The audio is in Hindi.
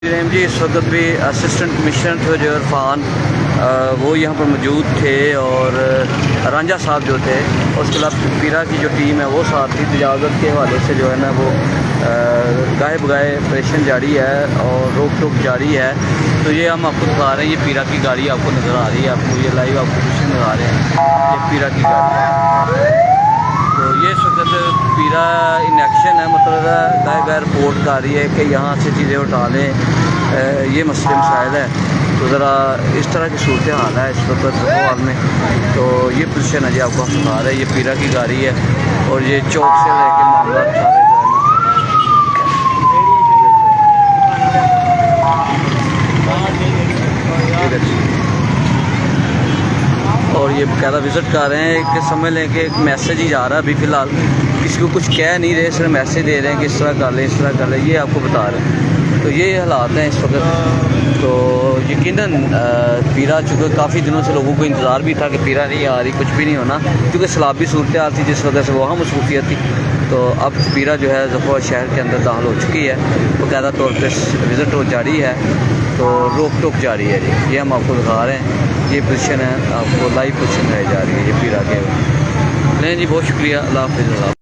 जी इस वक्त भी असिस्टेंट कमिश्नर थे जो इरफान वो यहाँ पर मौजूद थे और रांझा साहब जो थे, उसके अलावा पीरा की जो टीम है वो साथ थी। तजावत के हवाले से जो है ना वो गाहे बगाए ऑपरेशन जारी है और रोक टोक जारी है। तो ये हम आपको दिखा रहे हैं, ये पीरा की गाड़ी आपको नज़र आ रही है, आपको ये लाइव आपको कुछ नज़र आ रहे हैं, ये पीरा की गाड़ी है। तो ये इस वक्त पीरा इन एक्शन है, मतलब गाय गाय रिपोर्ट आ रही है कि यहाँ से चीज़ें उठा लें, ये मसले मसाइल है। तो ज़रा इस तरह की सूरत हाल है इस वक्त हाल में। तो ये पोजीशन है जी आपको हम सुना रहे हैं, ये पीरा की गाड़ी है और ये चौक से लेके मामला सारे जो है ना और ये बकायदा विज़िट कर रहे हैं। एक समझ लें कि एक मैसेज ही जा रहा है, अभी फ़िलहाल किसी को कुछ कह नहीं रहे, सिर्फ मैसेज दे रहे हैं कि इस तरह कर लें, इस तरह कर लें, ये आपको बता रहे हैं। तो ये हालात हैं इस वक्त। तो यकीनन पीरा चूँकि काफ़ी दिनों से लोगों को इंतज़ार भी था कि पीरा नहीं आ रही, कुछ भी नहीं होना, क्योंकि सैलाबी सूरत हाल थी जिस वजह से वहाँ मसरूफियत थी। तो अब पीरा जो है ज़फ़ा शहर के अंदर दाखिल हो चुकी है, बाकायदा तौर पर विज़िट हो जारी है, तो रोक टोक जारी है जी। ये हम आपको दिखा रहे हैं, ये पोजीशन है, आपको लाइव पोजीशन है जा रही है ये पीरा के। नहीं जी, बहुत शुक्रिया, अल्लाह हाफ़िज़।